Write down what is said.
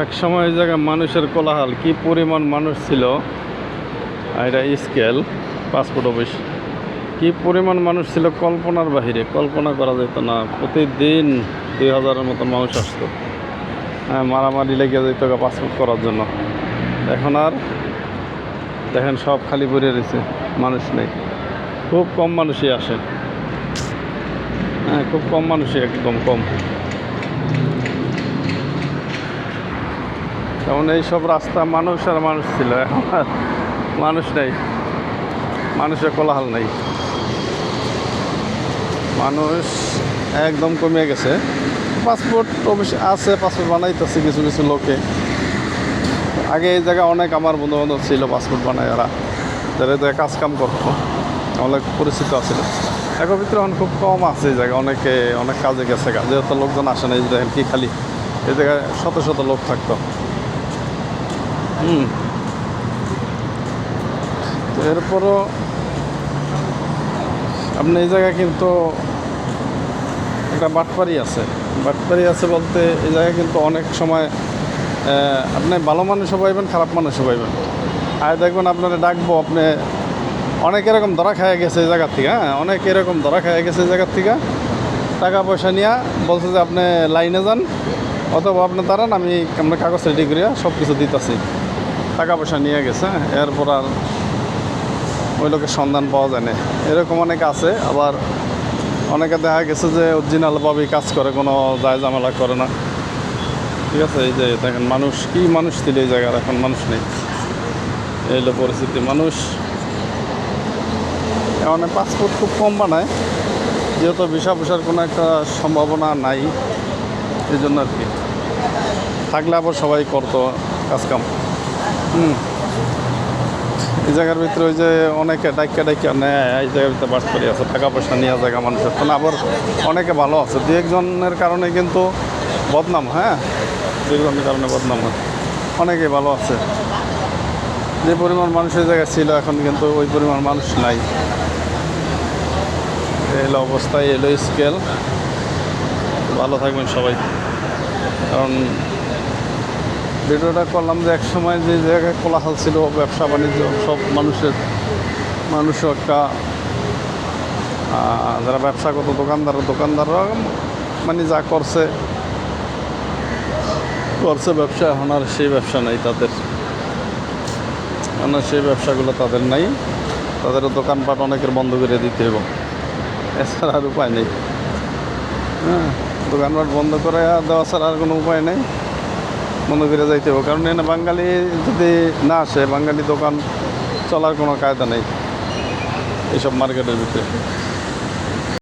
এক সময় এই জায়গায় মানুষের কোলাহল, কি পরিমাণ মানুষ ছিল। এটা স্কেল পাসপোর্ট অফিস, কি পরিমাণ মানুষ ছিল কল্পনার বাহিরে, কল্পনা করা যেত না। প্রতিদিন 2000-এর মতো মানুষ আসতো। হ্যাঁ, মারামারি লেগে যেত পাসপোর্ট করার জন্য। এখন আর দেখেন সব খালি পড়ে রয়েছে, মানুষ নেই, খুব কম মানুষই আসে। হ্যাঁ, খুব কম মানুষই, একদম কম। যেমন এইসব রাস্তা মানুষ আর মানুষ ছিল, এখন আর মানুষ নেই, মানুষের কোলাহল নেই, মানুষ একদম কমে গেছে। পাসপোর্ট অফিস আছে, পাসপোর্ট বানাইতেছে কিছু কিছু লোকে। আগে এই জায়গায় অনেক আমার বন্ধু বান্ধব ছিল পাসপোর্ট বানায়, ওরা যারা কাজ কাম করতো, অনেক পরিচিত আছিল। এখন ভিতরে এখন খুব কম আছে এই জায়গায়, অনেক কাজে গেছে, যেহেতু লোকজন আসে না। এই দেখেন কি খালি, এই জায়গায় শত শত লোক থাকতো। তো এরপরও আপনি এই জায়গায় কিন্তু একটা বাটপাড়ি আছে বলতে, এই জায়গায় কিন্তু অনেক সময় আপনি ভালো মানুষও পাইবেন, খারাপ মানুষও পাইবেন। আর দেখবেন আপনারা ডাকবো, আপনি অনেক এরকম ধরা খাওয়া গেছে এই জায়গার থেকে। হ্যাঁ, অনেক এরকম ধরা খাওয়া গেছে এই জায়গার থেকে। টাকা পয়সা নিয়ে বলছে যে আপনি লাইনে যান, অথবা আপনি দাঁড়ান, আমরা কাগজ রেডি করিয়া সব কিছু দিতেছি। টাকা পয়সা নিয়ে গেছে, এরপর আর ওই লোকের সন্ধান পাওয়া যায় না। এরকম অনেক আছে। আবার অনেকে দেখা গেছে যে অরিজিনালভাবেই কাজ করে, কোনো দায় ঝামেলা করে না। ঠিক আছে, এই যে দেখেন মানুষ, কি মানুষ ছিল এই জায়গার, এখন মানুষ নেই। এই হলো পরিস্থিতি। মানুষ এমন পাসপোর্ট খুব কম বানায়, যেহেতু ভিসা পোষার কোনো একটা সম্ভাবনা নাই, এই জন্য আর কি। থাকলে আবার সবাই করতো কাজকাম। এই জায়গার ভিতরে ওই যে অনেকে ডাইকা নেয়, এই জায়গার ভিতরে বাস করে আছে, টাকা পয়সা নেওয়া জায়গা মানুষের। তখন আবার অনেকে ভালো আছে, দু একজনের কারণে কিন্তু বদনাম। হ্যাঁ, দু একজনের কারণে বদনাম হয়, অনেকে ভালো আছে। যে পরিমাণ মানুষ এই জায়গায় ছিল, এখন কিন্তু ওই পরিমাণ মানুষ নাই। এলো অবস্থায়, এলো স্কেল। ভালো থাকবেন সবাই। কারণ ভিডিওটা করলাম যে এক সময় যে জায়গায় কোলাহল ছিল, ব্যবসা বাণিজ্য সব মানুষ একটা যারা ব্যবসা করতো, দোকানদাররা মানে যা করছে ব্যবসা, এখন আর সেই ব্যবসা নাই তাদের। এখন আর সেই ব্যবসাগুলো তাদের নাই, তাদেরও দোকানপাট অনেকের বন্ধ করে দিতে হবে, এছাড়া আর উপায় নেই। হ্যাঁ, দোকানপাট বন্ধ করে দেওয়া ছাড়া আর কোনো উপায় নেই, বন্ধ করে যাইতে হবে। কারণ এখানে বাঙালি যদি না আসে, বাঙালি দোকান চলার কোনো কায়দা নেই এইসব মার্কেটের ভিতরে।